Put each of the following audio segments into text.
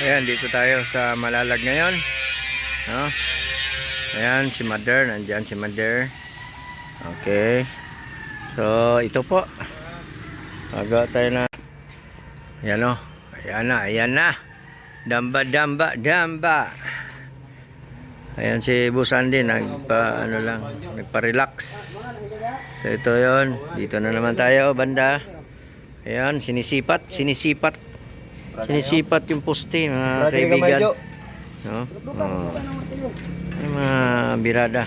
Ayan, dito tayo sa Malalag ngayon. No? Ayan, si Mother. Nandyan si Mother. Okay. So, ito po. Magawa tayo na. Ayan o. Ayan na, ayan na. Damba, damba, damba. Ayan si Boss Andy. Nagpa-relax. So, ito yon. Dito na naman tayo, banda. Ayan, sinisipat yung poste, mga kaibigan. No? Oh. Ay, mga birada.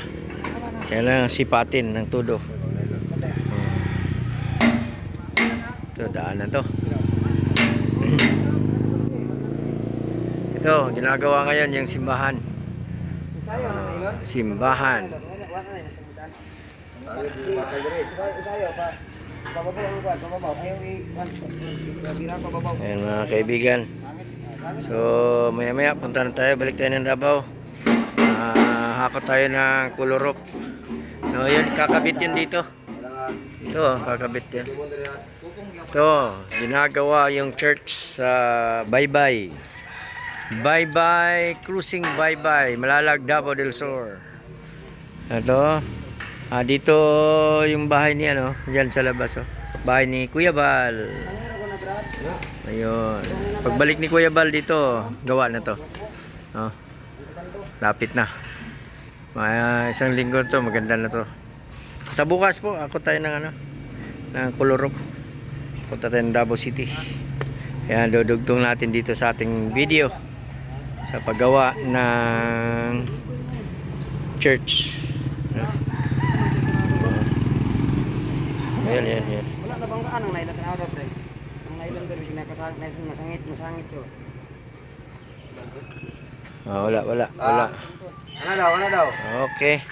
Kailangan sipatin ng todo. Ito, daanan to. Ito, ginagawa ngayon yung simbahan. Simbahan. Ayan mga kaibigan. So maya maya punta na tayo. Balik tayo ng Davao. Hakot tayo ng Kulorop. No, yun, kakabit yun dito. Ito, kakabit yun. Ito, ginagawa yung church sa Baybay. Baybay, cruising Baybay, Malalag, Davao del Sur. Ito. Dito yung bahay niya, no? Diyan sa labas, oh. Bahay ni Kuya Bal. Ayun. Pagbalik ni Kuya Bal dito, gawa na to. Oh. Lapit na. Isang linggo to, maganda na to. Sa bukas po, ako tayo ng ng Kulorop. Punta tayo ng Davao City. Ayan, dudugtong natin dito sa ating video sa paggawa ng church. Ayan. Wala na bang ang nailan na araw, pre? Ang nailan pero nasangit siya. Wala. Ano daw? Okay.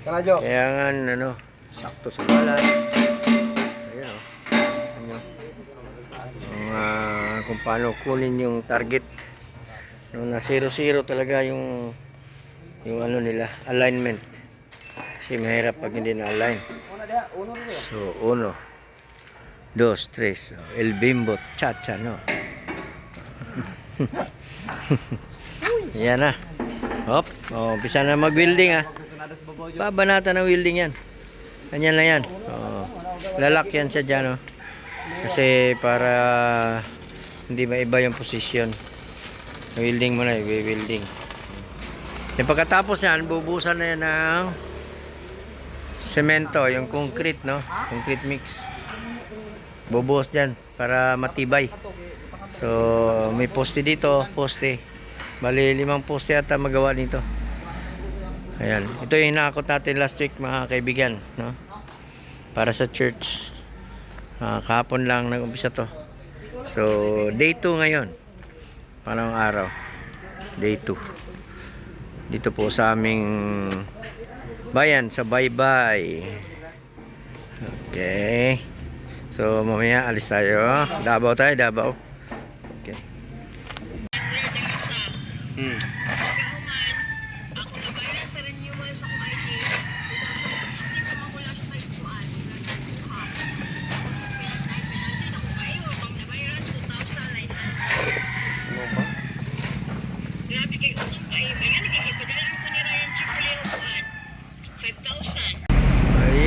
Kana Jo. Kaya nga, sakto sa balat. Ayan, oh. Kung paano kunin yung target. Na 0-0 talaga yung nila, alignment. Kasi mahirap pag hindi na-align. So, 1, 2, 3. El Bimbo, cha-cha, no? Yan na. Hop. Umpisa na mag-welding, ha. Babanatan ng welding yan. Ganyan lang yan. Lalak yan siya dyan, no? Kasi para hindi maiba yung posisyon. Welding mo na, i-welding. Yung pagkatapos yan, bubusan na yan ng semento, yung concrete, no? Concrete mix. Bubuhos dyan para matibay. So, may poste dito, poste. Bali, 5 poste ata magawa dito. Ayan. Ito yung hinakot natin last week, mga kaibigan, no? Para sa church. Kahapon lang nag-umpisa to. So, day 2 ngayon. Panang araw. Day 2. Dito po sa aming bayan sa Baybay. Okay. So mamaya alis tayo. Davao tayo, Davao. Okay.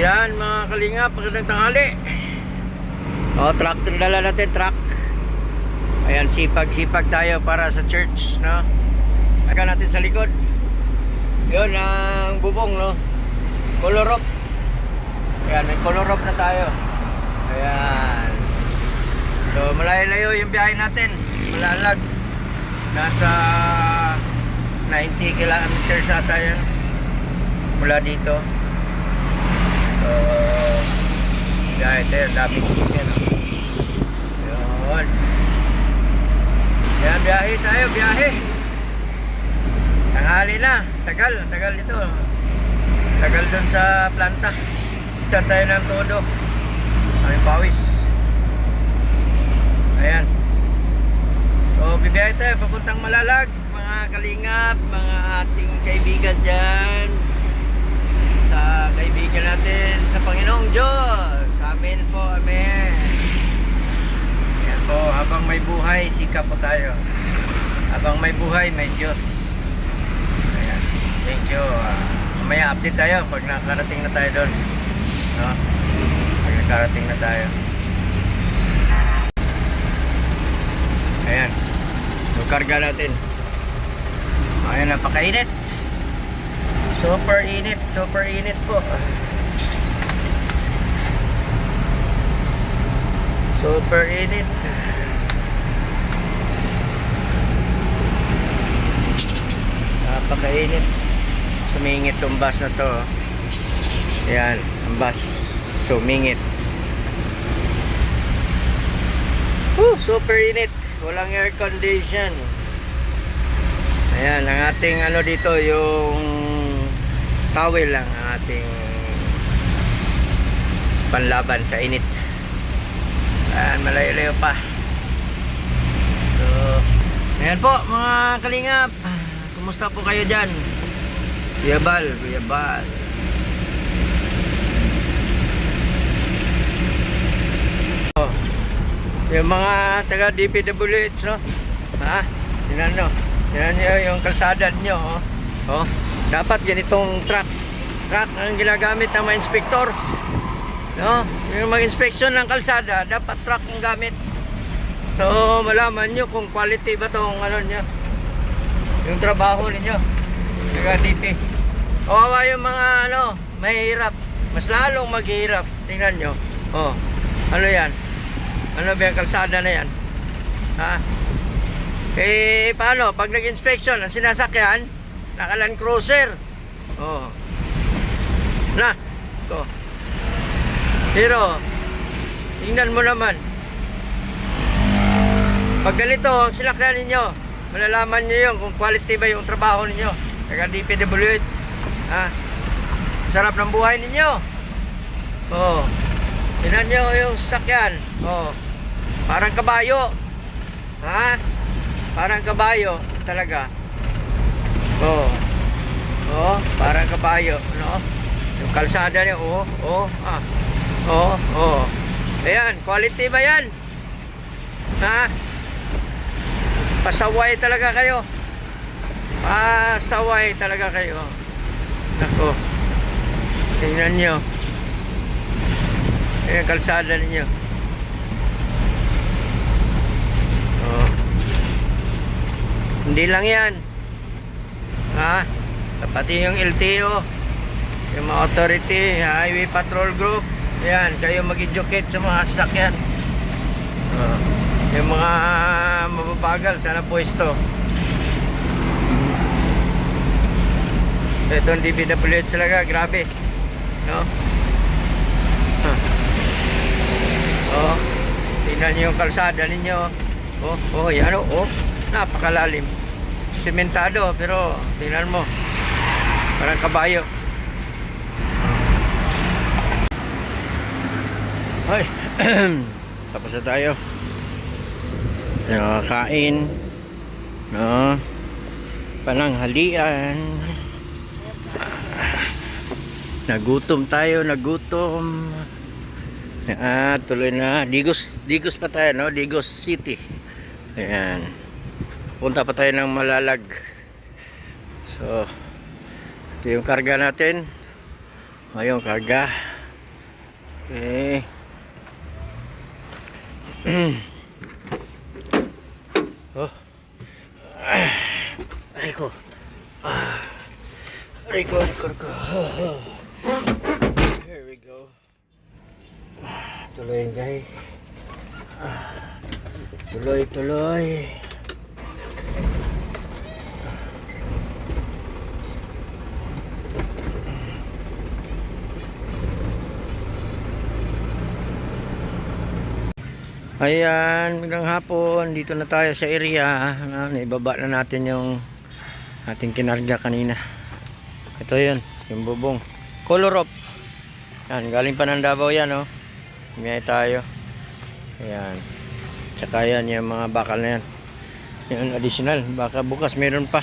Ayan mga kalingap, magandang tanghali. Truck din dala natin, truck. Ayan, sipag tayo para sa church, no? Aga natin sa likod. Yun ang bubong, no? Kulorop. Ayan, may Kulorop na tayo. Ayan. So malayo-layo yung biyahe natin. Malalag. Nasa 90 kilometers ata yan mula dito. So, biyahe tayo, daming chicken. Yun. Yan, biyahe tayo, biyahe. Tanghali na, tagal dito. Tagal dun sa planta. Punta tayo ng todo. Aming pawis. Ayan. So, bibiyahe tayo, papuntang Malalag. Mga kalingap, mga ating kaibigan dyan. Sa kaibigan natin sa Panginoong Diyos. Sa amin po, amen. habang may buhay, sikap po tayo. Habang may buhay, may Diyos. Ayan. Thank you. Mamaya update tayo pag nakarating na tayo doon. No? Pag nakarating na tayo. Ayan. Yung karga natin. Ayan, napakainit. Super init. Super init po. Super init. Napakainit. Sumingit yung bus na to. Ayan, ang bus sumingit. Super init. Walang air condition. Ayan, ang ating ano dito, yung towel lang ang ating panlaban sa init. Ayan, malayo-layo pa. So, ayan po mga kalingap. Kumusta po kayo dyan? Kuya Bal. Oh, yung mga taga DPWH, no? Ha? Tingnan nyo. Tingnan nyo yung kalsada nyo, oh. Oh, dapat ganitong truck ang ginagamit ng mga inspektor. No? Yung mag-inspection ng kalsada, dapat truck ang gamit. So, malaman nyo kung quality ba tong ano nyo, yung trabaho ninyo. Taga-DP. Kawawa yung mga ano, mahihirap. Mas lalong maghihirap. Tingnan nyo. Oh, ano yan? Ano ba yung kalsada na yan? Ha? Eh, paano? Pag nag-inspection, ang sinasakyan, naka-Land Cruiser. Oh. Na, ito. Pero, tingnan mo naman. Pag ganito, ang sinakyan ninyo, malalaman nyo yun kung quality ba yung trabaho ninyo. Taga DPWH. Ha? Sarap ng buhay ninyo. Oh. Tingnan nyo yung sasakyan. Oh. Parang kabayo. Ha? Parang kabayo talaga. Oh. Oh, parang kabayo, no? Yung kalsada niya, ah. Oh. Ayan, quality ba 'yan? Ha? Pasaway talaga kayo. Pasaway talaga kayo. Ako. Tingnan niyo. Ayan, kalsada ninyo. Oh. Hindi lang 'yan. Ha? Pati yung LTO, yung mga authority, highway patrol group, ayan, kayo mag-educate sa mga sasakyan. Yung mga mababagal, sana pwesto. Itong DPWH talaga, grabe, no? Oh, tingnan nyo yung kalsada ninyo. Yan, napakalalim, sementado, pero tingnan mo, parang kabayo. Ay, tapos na tayo. Nakakain, no? Pananghalian. Nagutom tayo, nagutom. Tuloy na. Digos pa tayo, no? Digos City. Ayan. Punta pa tayo ng Malalag. So, ito yung karga natin. Ayun, karga. Okay. Oh. Rico. Rico. Here we go. Tuloy guys. Tuloy. Ayan, magandang hapon. Dito na tayo sa area. Naibaba na natin yung ating kinarga kanina. Ito yun, yung bubong. Color up. Yan, galing pa ng Davao yan, oh. Biyay tayo. Ayan. Tsaka yan, yung mga bakal na yan. Yung additional. Baka bukas meron pa.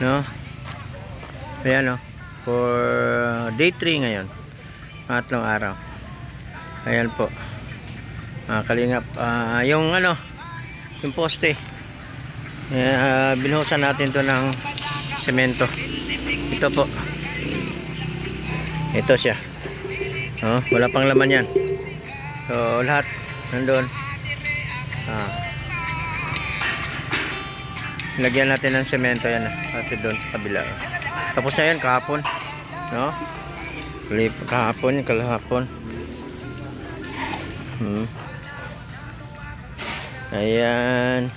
No? Ayan, oh. For day 3 ngayon. Pangatlong araw. Ayan po. Kalingap, yung ano, yung poste. Binuhusan natin to ng semento. Ito po. Ito siya. Oh, wala pang laman yan. So, lahat nandun. Lagyan natin ng semento yan. At doon sa kabila. Tapos na yan kahapon. No? Kahapon, kalahapon. Ayan.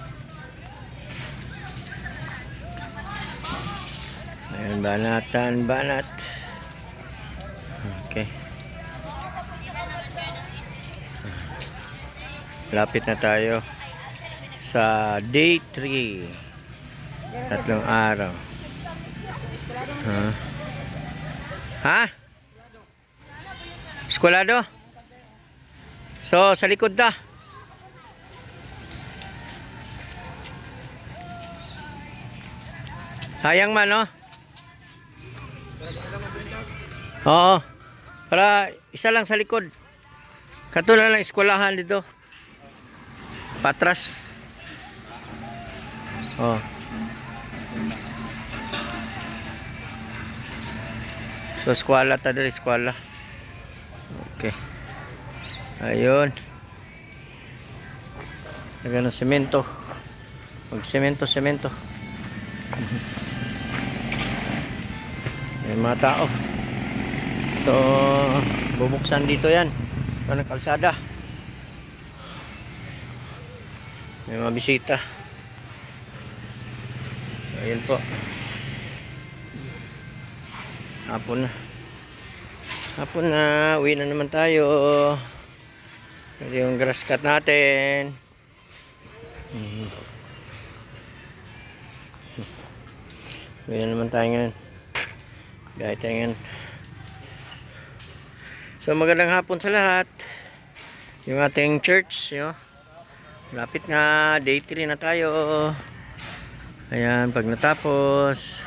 Ayan, banat. Okay. Lapit na tayo sa day 3. 3 araw. Ha? Eskwelado? So, sa likod na. Sayang man, no? Oo. Para isa lang sa likod. Katulad ng eskwelahan dito. Patras. Oh. So, eskwela ta dito, eskwela. Okay. Ayun. Lagyan ng semento. Semento. May mga tao. So, bubuksan dito yan. Ito ng kalsada. May mga bisita. Ayun po. Hapon na. Uwi na naman tayo. Ito yung grass cut natin. Uwi na naman tayo ngayon. Gaya tayo ngayon. So magandang hapon sa lahat. Yung ating church, lapit nga, day 3 na tayo. Ayan, pag natapos